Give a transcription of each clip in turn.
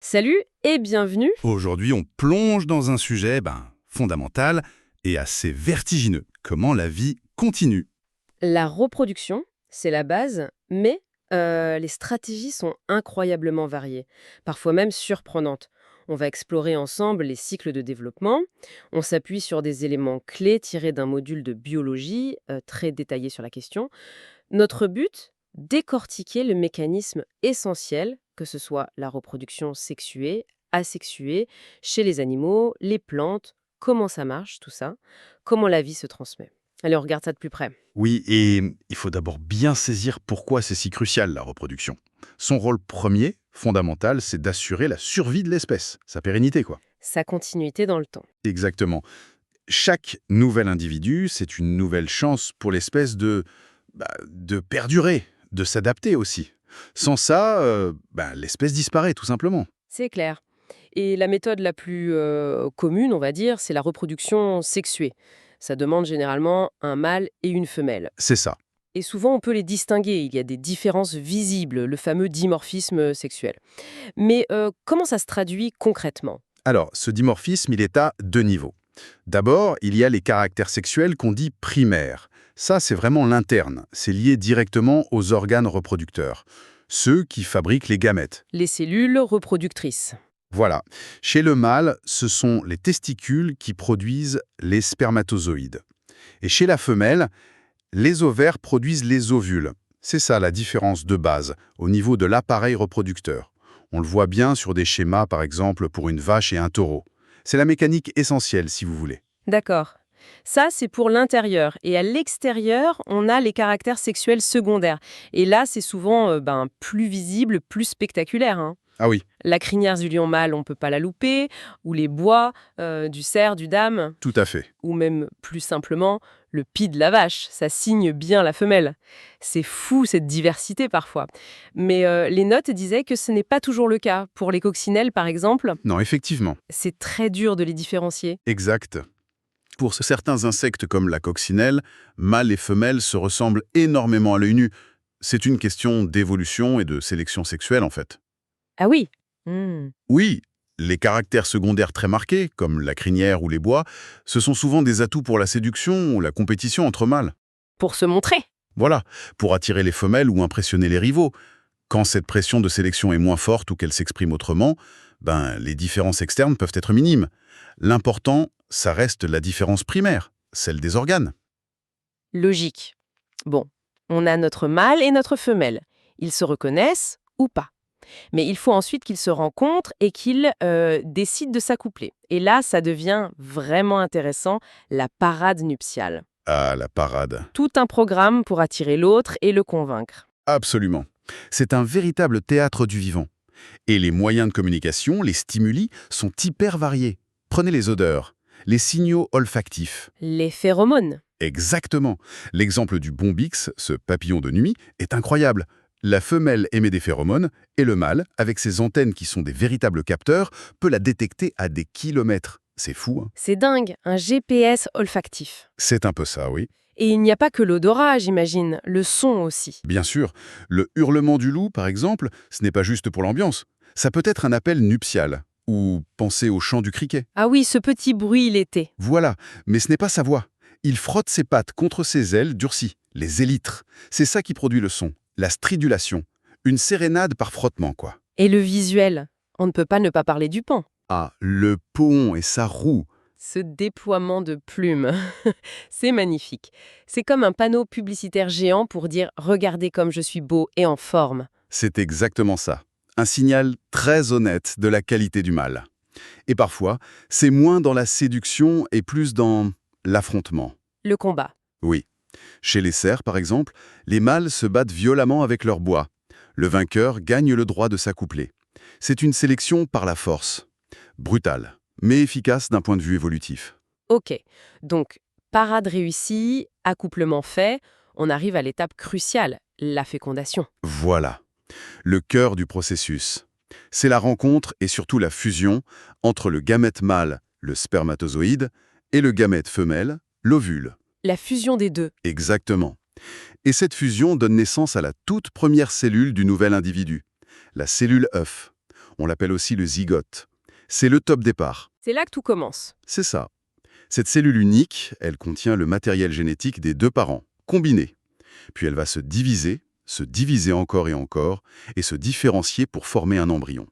Salut et bienvenue. Aujourd'hui, on plonge dans un sujet fondamental et assez vertigineux. Comment la vie continue. La reproduction, c'est la base, mais les stratégies sont incroyablement variées, parfois même surprenantes. On va explorer ensemble les cycles de développement. On s'appuie sur des éléments clés tirés d'un module de biologie très détaillé sur la question. Notre but, décortiquer le mécanisme essentiel, que ce soit la reproduction sexuée, asexuée, chez les animaux, les plantes, comment ça marche, tout ça, comment la vie se transmet. Allez, on regarde ça de plus près. Oui, et il faut d'abord bien saisir pourquoi c'est si crucial, la reproduction. Son rôle premier, fondamental, c'est d'assurer la survie de l'espèce, sa pérennité, quoi. Sa continuité dans le temps. Exactement. Chaque nouvel individu, c'est une nouvelle chance pour l'espèce de perdurer, de s'adapter aussi. Sans ça, l'espèce disparaît, tout simplement. C'est clair. Et la méthode la plus commune, on va dire, c'est la reproduction sexuée. Ça demande généralement un mâle et une femelle. C'est ça. Et souvent, on peut les distinguer. Il y a des différences visibles, le fameux dimorphisme sexuel. Mais comment ça se traduit concrètement? Alors, ce dimorphisme, il est à deux niveaux. D'abord, il y a les caractères sexuels qu'on dit primaires. Ça, c'est vraiment l'interne. C'est lié directement aux organes reproducteurs. Ceux qui fabriquent les gamètes. Les cellules reproductrices. Voilà. Chez le mâle, ce sont les testicules qui produisent les spermatozoïdes. Et chez la femelle, les ovaires produisent les ovules. C'est ça la différence de base, au niveau de l'appareil reproducteur. On le voit bien sur des schémas, par exemple, pour une vache et un taureau. C'est la mécanique essentielle, si vous voulez. D'accord. Ça, c'est pour l'intérieur. Et à l'extérieur, on a les caractères sexuels secondaires. Et là, c'est souvent plus visible, plus spectaculaire, hein. Ah oui, La crinière du lion mâle, on peut pas la louper, ou les bois du cerf, du dame, tout à fait. ou même plus simplement le pis de la vache, ça signe bien la femelle. C'est fou cette diversité parfois. Mais les notes disaient que ce n'est pas toujours le cas. Pour les coccinelles par exemple, Non, effectivement. c'est très dur de les différencier. Exact. Pour certains insectes comme la coccinelle, mâles et femelles se ressemblent énormément à l'œil nu. C'est une question d'évolution et de sélection sexuelle, en fait. Ah oui. Hmm. Oui, les caractères secondaires très marqués, comme la crinière ou les bois, ce sont souvent des atouts pour la séduction ou la compétition entre mâles. Pour se montrer. Voilà, pour attirer les femelles ou impressionner les rivaux. Quand cette pression de sélection est moins forte ou qu'elle s'exprime autrement, les différences externes peuvent être minimes. L'important, ça reste la différence primaire, celle des organes. Logique. Bon, on a notre mâle et notre femelle. Ils se reconnaissent ou pas. Mais il faut ensuite qu'ils se rencontrent et qu'ils décident de s'accoupler. Et là, ça devient vraiment intéressant, la parade nuptiale. Ah, la parade. Tout un programme pour attirer l'autre et le convaincre. Absolument. C'est un véritable théâtre du vivant. Et les moyens de communication, les stimuli, sont hyper variés. Prenez les odeurs, les signaux olfactifs. Les phéromones. Exactement. L'exemple du bombix, ce papillon de nuit, est incroyable. La femelle émet des phéromones et le mâle, avec ses antennes qui sont des véritables capteurs, peut la détecter à des kilomètres. C'est fou, hein? C'est dingue, un GPS olfactif. C'est un peu ça, oui. Et il n'y a pas que l'odorat, j'imagine, le son aussi. Bien sûr, le hurlement du loup, par exemple, ce n'est pas juste pour l'ambiance. Ça peut être un appel nuptial. Ou pensez au chant du criquet. Ah oui, ce petit bruit l'été. Voilà, mais ce n'est pas sa voix. Il frotte ses pattes contre ses ailes durcies, les élytres. C'est ça qui produit le son, la stridulation. Une sérénade par frottement, quoi. Et le visuel. On ne peut pas ne pas parler du paon. Ah, le paon et sa roue. Ce déploiement de plumes, c'est magnifique. C'est comme un panneau publicitaire géant pour dire « Regardez comme je suis beau et en forme C'est exactement ça. Un signal très honnête de la qualité du mâle. Et parfois, c'est moins dans la séduction et plus dans l'affrontement. ». Le combat. Oui. Chez les cerfs, par exemple, les mâles se battent violemment avec leur bois. Le vainqueur gagne le droit de s'accoupler. C'est une sélection par la force. Brutale, mais efficace d'un point de vue évolutif. Ok, donc parade réussie, accouplement fait, on arrive à l'étape cruciale, la fécondation. Voilà. Le cœur du processus. C'est la rencontre et surtout la fusion entre le gamète mâle, le spermatozoïde, et le gamète femelle, l'ovule. La fusion des deux. Exactement. Et cette fusion donne naissance à la toute première cellule du nouvel individu, la cellule œuf. On l'appelle aussi le zygote. C'est le top départ. C'est là que tout commence. C'est ça. Cette cellule unique, elle contient le matériel génétique des deux parents, combiné. Puis elle va se diviser encore et se différencier pour former un embryon.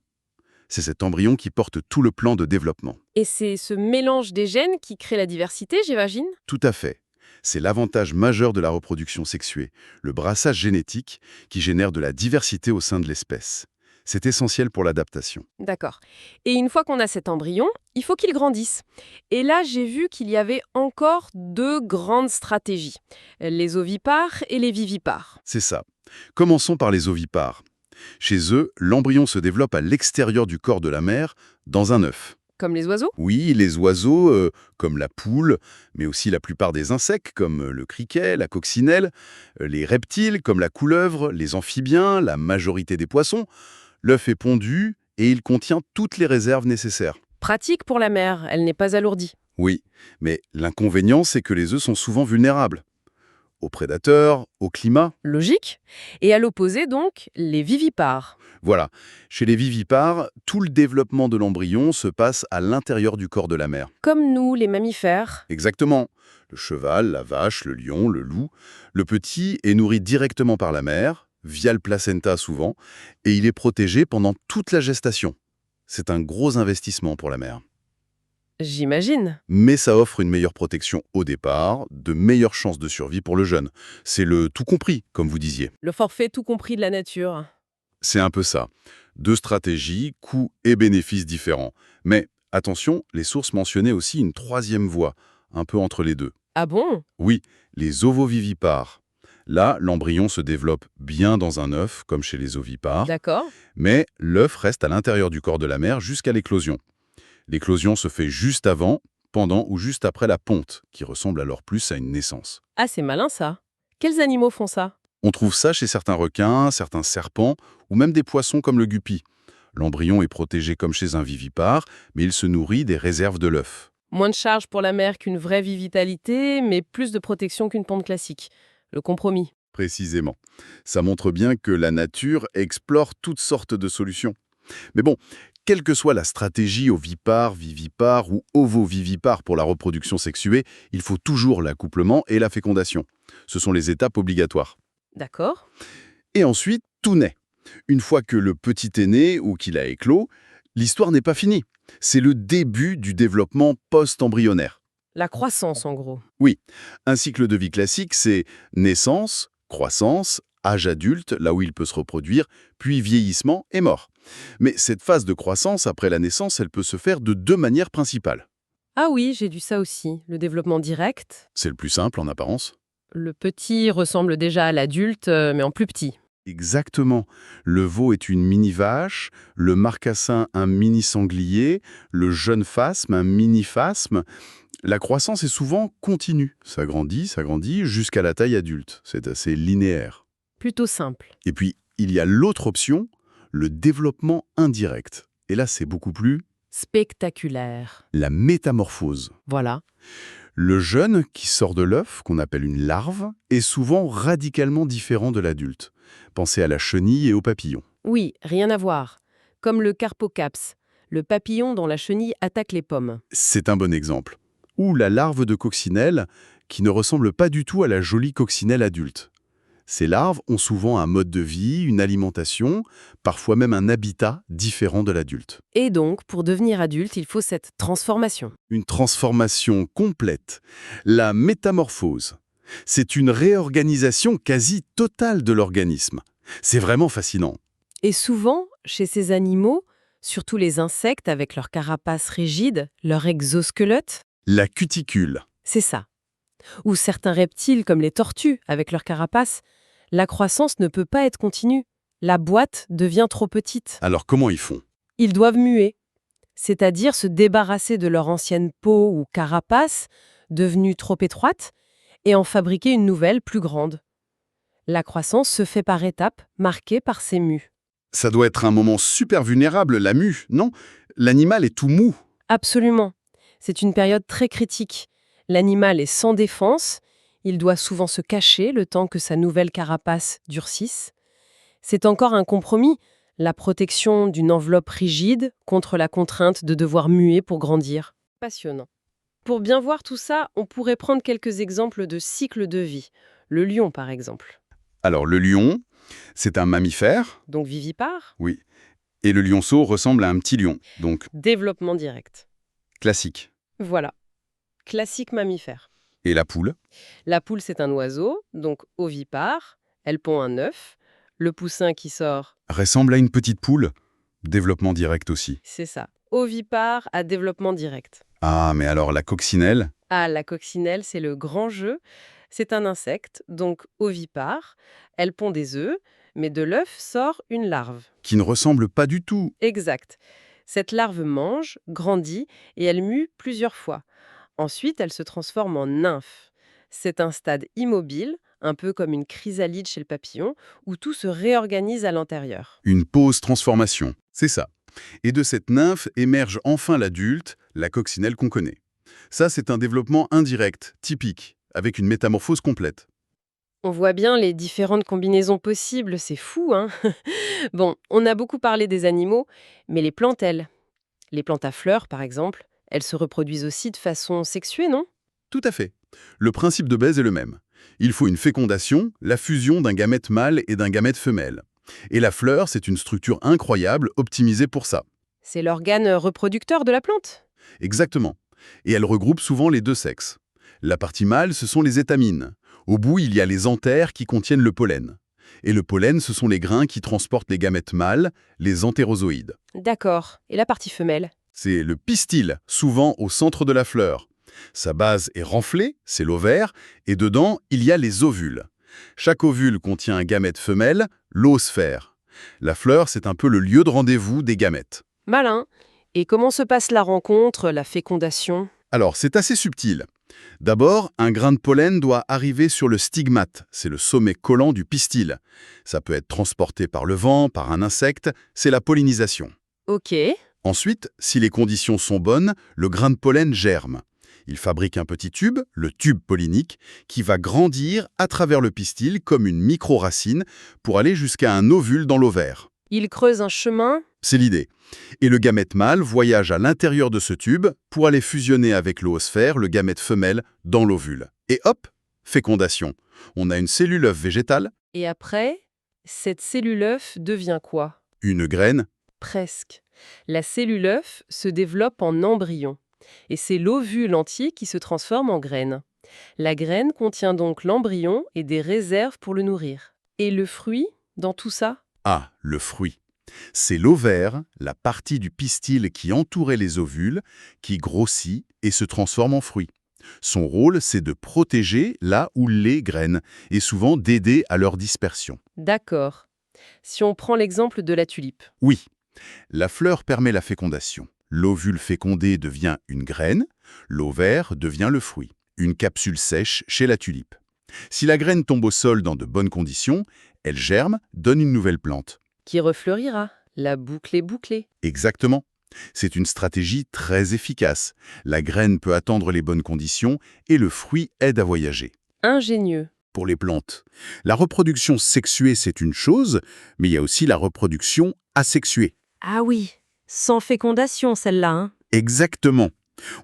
C'est cet embryon qui porte tout le plan de développement. Et c'est ce mélange des gènes qui crée la diversité, j'imagine? Tout à fait. C'est l'avantage majeur de la reproduction sexuée, le brassage génétique qui génère de la diversité au sein de l'espèce. C'est essentiel pour l'adaptation. D'accord. Et une fois qu'on a cet embryon, il faut qu'il grandisse. Et là, j'ai vu qu'il y avait encore deux grandes stratégies. Les ovipares et les vivipares. C'est ça. Commençons par les ovipares. Chez eux, l'embryon se développe à l'extérieur du corps de la mère, dans un œuf. Comme les oiseaux? Oui, les oiseaux, comme la poule, mais aussi la plupart des insectes, comme le criquet, la coccinelle, les reptiles, comme la couleuvre, les amphibiens, la majorité des poissons. L'œuf est pondu et il contient toutes les réserves nécessaires. Pratique pour la mère, elle n'est pas alourdie. Oui, mais l'inconvénient, c'est que les œufs sont souvent vulnérables. Aux prédateurs, au climat. Logique. Et à l'opposé, donc, les vivipares. Voilà. Chez les vivipares, tout le développement de l'embryon se passe à l'intérieur du corps de la mère. Comme nous, les mammifères. Exactement. Le cheval, la vache, le lion, le loup. Le petit est nourri directement par la mère, via le placenta souvent, et il est protégé pendant toute la gestation. C'est un gros investissement pour la mère. J'imagine. Mais ça offre une meilleure protection au départ, de meilleures chances de survie pour le jeune. C'est le tout compris, comme vous disiez. Le forfait tout compris de la nature. C'est un peu ça. Deux stratégies, coûts et bénéfices différents. Mais attention, les sources mentionnaient aussi une troisième voie, un peu entre les deux. Ah bon? Oui, les ovovivipares. Là, l'embryon se développe bien dans un œuf, comme chez les ovipares, D'accord. mais l'œuf reste à l'intérieur du corps de la mère jusqu'à l'éclosion. L'éclosion se fait juste avant, pendant ou juste après la ponte, qui ressemble alors plus à une naissance. Ah, c'est malin ça. Quels animaux font ça? On trouve ça chez certains requins, certains serpents, ou même des poissons comme le guppy. L'embryon est protégé comme chez un vivipare, mais il se nourrit des réserves de l'œuf. Moins de charge pour la mère qu'une vraie vivitalité, mais plus de protection qu'une ponte classique. Le compromis. Précisément. Ça montre bien que la nature explore toutes sortes de solutions. Mais bon, quelle que soit la stratégie ovipare, vivipare ou ovovivipare pour la reproduction sexuée, il faut toujours l'accouplement et la fécondation. Ce sont les étapes obligatoires. D'accord. Et ensuite, tout naît. Une fois que le petit est né ou qu'il a éclos, l'histoire n'est pas finie. C'est le début du développement post-embryonnaire. La croissance, en gros. Oui, un cycle de vie classique, c'est naissance, croissance, âge adulte, là où il peut se reproduire, puis vieillissement et mort. Mais cette phase de croissance, après la naissance, elle peut se faire de deux manières principales. Ah oui, j'ai dû ça aussi. Le développement direct. C'est le plus simple en apparence. Le petit ressemble déjà à l'adulte, mais en plus petit. Exactement. Le veau est une mini-vache, le marcassin un mini-sanglier, le jeune phasme un mini-phasme. La croissance est souvent continue. Ça grandit, jusqu'à la taille adulte. C'est assez linéaire. Plutôt simple. Et puis, il y a l'autre option, le développement indirect. Et là, c'est beaucoup plus Spectaculaire. la métamorphose. Voilà. Le jeune qui sort de l'œuf, qu'on appelle une larve, est souvent radicalement différent de l'adulte. Pensez à la chenille et au papillon. Oui, rien à voir. Comme le carpocaps, le papillon dont la chenille attaque les pommes. C'est un bon exemple. Ou la larve de coccinelle, qui ne ressemble pas du tout à la jolie coccinelle adulte. Ces larves ont souvent un mode de vie, une alimentation, parfois même un habitat différent de l'adulte. Et donc, pour devenir adulte, il faut cette transformation. Une transformation complète, la métamorphose. C'est une réorganisation quasi totale de l'organisme. C'est vraiment fascinant. Et souvent, chez ces animaux, surtout les insectes avec leur carapace rigide, leur exosquelette, La cuticule. c'est ça. Ou certains reptiles comme les tortues avec leur carapace, la croissance ne peut pas être continue. La boîte devient trop petite. Alors comment ils font? Ils doivent muer, c'est-à-dire se débarrasser de leur ancienne peau ou carapace, devenue trop étroite, et en fabriquer une nouvelle plus grande. La croissance se fait par étapes, marquée par ces mues. Ça doit être un moment super vulnérable, la mue, non? L'animal est tout mou. Absolument. C'est une période très critique. L'animal est sans défense, il doit souvent se cacher le temps que sa nouvelle carapace durcisse. C'est encore un compromis. La protection d'une enveloppe rigide contre la contrainte de devoir muer pour grandir. Passionnant. Pour bien voir tout ça, on pourrait prendre quelques exemples de cycles de vie. Le lion, par exemple. Alors, le lion, c'est un mammifère, Donc vivipare, oui, et le lionceau ressemble à un petit lion, donc développement direct. classique. Voilà. Classique mammifère. Et la poule? La poule, c'est un oiseau, donc ovipare. Elle pond un œuf. Le poussin qui sort, Ressemble à une petite poule? Développement direct aussi. c'est ça. Ovipare à développement direct. Ah, mais alors la coccinelle? Ah, la coccinelle, c'est le grand jeu. C'est un insecte, donc ovipare. Elle pond des œufs, mais de l'œuf sort une larve. Qui ne ressemble pas du tout. Exact. Cette larve mange, grandit et elle mue plusieurs fois. Ensuite, elle se transforme en nymphe. C'est un stade immobile, un peu comme une chrysalide chez le papillon, où tout se réorganise à l'intérieur. Une pause transformation, c'est ça. Et de cette nymphe émerge enfin l'adulte, la coccinelle qu'on connaît. Ça, c'est un développement indirect, typique, avec une métamorphose complète. On voit bien les différentes combinaisons possibles, c'est fou, hein. Bon, on a beaucoup parlé des animaux, mais les plantes, elles, les plantes à fleurs, par exemple, elles se reproduisent aussi de façon sexuée, non? Tout à fait. Le principe de base est le même. Il faut une fécondation, la fusion d'un gamète mâle et d'un gamète femelle. Et la fleur, c'est une structure incroyable, optimisée pour ça. C'est l'organe reproducteur de la plante. Exactement. Et elle regroupe souvent les deux sexes. La partie mâle, ce sont les étamines. Au bout, il y a les anthères qui contiennent le pollen. Et le pollen, ce sont les grains qui transportent les gamètes mâles, les entérozoïdes. D'accord. Et la partie femelle? C'est le pistil, souvent au centre de la fleur. Sa base est renflée, c'est l'ovaire, et dedans, il y a les ovules. Chaque ovule contient un gamète femelle, l'oosphère. La fleur, c'est un peu le lieu de rendez-vous des gamètes. Malin. Et comment se passe la rencontre, la fécondation? Alors, c'est assez subtil. D'abord, un grain de pollen doit arriver sur le stigmate, c'est le sommet collant du pistil. Ça peut être transporté par le vent, par un insecte, c'est la pollinisation. Ok. Ensuite, si les conditions sont bonnes, le grain de pollen germe. Il fabrique un petit tube, le tube pollinique, qui va grandir à travers le pistil comme une micro-racine pour aller jusqu'à un ovule dans l'ovaire. Il creuse un chemin? C'est l'idée. Et le gamète mâle voyage à l'intérieur de ce tube pour aller fusionner avec l'oosphère, le gamète femelle, dans l'ovule. Et hop, fécondation. On a une cellule œuf végétale, Et après, cette cellule œuf devient quoi? une graine. Presque. La cellule œuf se développe en embryon. Et c'est l'ovule entier qui se transforme en graine. La graine contient donc l'embryon et des réserves pour le nourrir. Et le fruit, dans tout ça? Ah, le fruit. C'est l'ovaire, la partie du pistil qui entourait les ovules, qui grossit et se transforme en fruit. Son rôle, c'est de protéger là où les graines, et souvent d'aider à leur dispersion. D'accord. Si on prend l'exemple de la tulipe. Oui, la fleur permet la fécondation. L'ovule fécondé devient une graine, l'ovaire devient le fruit. Une capsule sèche chez la tulipe. Si la graine tombe au sol dans de bonnes conditions, elle germe, donne une nouvelle plante. Qui refleurira. La boucle est bouclée. Exactement. C'est une stratégie très efficace. La graine peut attendre les bonnes conditions et le fruit aide à voyager. Ingénieux. Pour les plantes, la reproduction sexuée, c'est une chose, mais il y a aussi la reproduction asexuée. Ah oui, sans fécondation celle-là, hein. Exactement.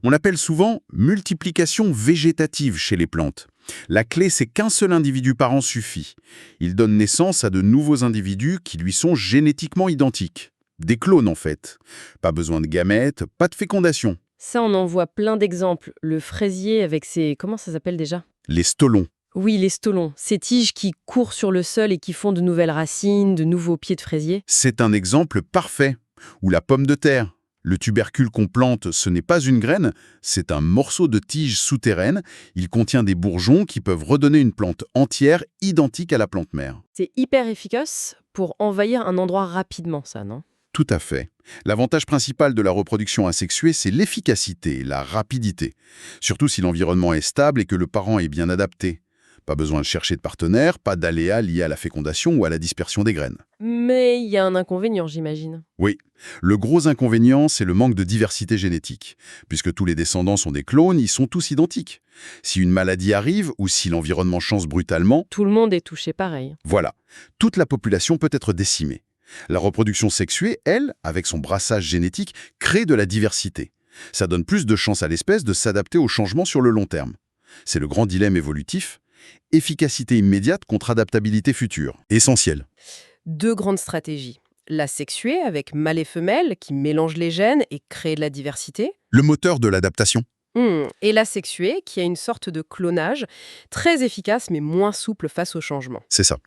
On appelle souvent multiplication végétative chez les plantes. La clé, c'est qu'un seul individu par an suffit. Il donne naissance à de nouveaux individus qui lui sont génétiquement identiques. Des clones, en fait. Pas besoin de gamètes, pas de fécondation. Ça, on en voit plein d'exemples. Le fraisier avec ses... Comment ça s'appelle déjà? Les stolons. Oui, les stolons. Ces tiges qui courent sur le sol et qui font de nouvelles racines, de nouveaux pieds de fraisier. C'est un exemple parfait. Ou la pomme de terre. Le tubercule qu'on plante, ce n'est pas une graine, c'est un morceau de tige souterraine. Il contient des bourgeons qui peuvent redonner une plante entière identique à la plante mère. C'est hyper efficace pour envahir un endroit rapidement, ça, non? Tout à fait. L'avantage principal de la reproduction asexuée, c'est l'efficacité, la rapidité. Surtout si l'environnement est stable et que le parent est bien adapté. Pas besoin de chercher de partenaire, pas d'aléas liés à la fécondation ou à la dispersion des graines. Mais il y a un inconvénient, j'imagine. Oui, le gros inconvénient, c'est le manque de diversité génétique. Puisque tous les descendants sont des clones, ils sont tous identiques. Si une maladie arrive ou si l'environnement change brutalement, Tout le monde est touché pareil. voilà, toute la population peut être décimée. La reproduction sexuée, elle, avec son brassage génétique, crée de la diversité. Ça donne plus de chances à l'espèce de s'adapter aux changements sur le long terme. C'est le grand dilemme évolutif. Efficacité immédiate contre adaptabilité future. Essentiel. Deux grandes stratégies. La sexuée, avec mâle et femelle, qui mélangent les gènes et créent de la diversité. Le moteur de l'adaptation. Et la sexuée, qui a une sorte de clonage, très efficace mais moins souple face au changement. C'est ça.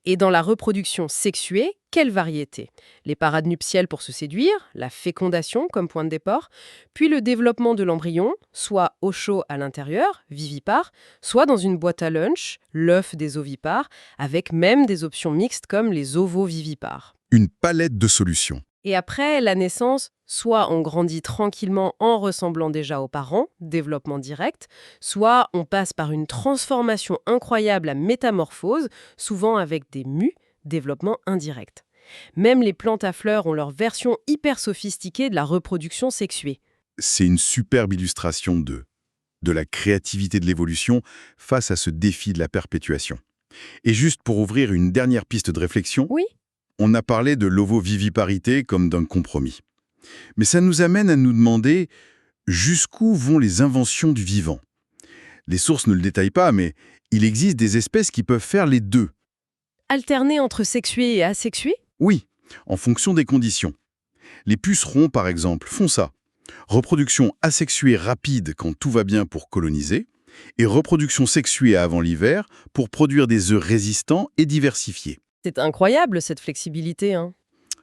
Et dans la reproduction sexuée, quelle variété? Les parades nuptiales pour se séduire, la fécondation comme point de départ, puis le développement de l'embryon, soit au chaud à l'intérieur, vivipare, soit dans une boîte à lunch, l'œuf des ovipares, avec même des options mixtes comme les ovovivipares. Une palette de solutions. Et après la naissance, soit on grandit tranquillement en ressemblant déjà aux parents, développement direct, soit on passe par une transformation incroyable à métamorphose, souvent avec des mus, développement indirect. Même les plantes à fleurs ont leur version hyper sophistiquée de la reproduction sexuée. C'est une superbe illustration de la créativité de l'évolution face à ce défi de la perpétuation. Et juste pour ouvrir une dernière piste de réflexion, Oui. on a parlé de l'ovoviviparité comme d'un compromis. Mais ça nous amène à nous demander jusqu'où vont les inventions du vivant. Les sources ne le détaillent pas, mais il existe des espèces qui peuvent faire les deux. Alterner entre sexué et asexué? Oui, en fonction des conditions. Les pucerons, par exemple, font ça. Reproduction asexuée rapide quand tout va bien pour coloniser, et reproduction sexuée avant l'hiver pour produire des œufs résistants et diversifiés. C'est incroyable cette flexibilité, hein.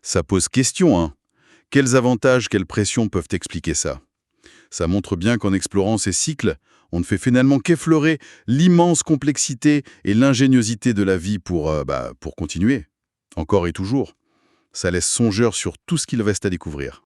Ça pose question, hein. Quels avantages, quelles pressions peuvent expliquer ça? Ça montre bien qu'en explorant ces cycles, on ne fait finalement qu'effleurer l'immense complexité et l'ingéniosité de la vie pour continuer. Encore et toujours. Ça laisse songeur sur tout ce qu'il reste à découvrir.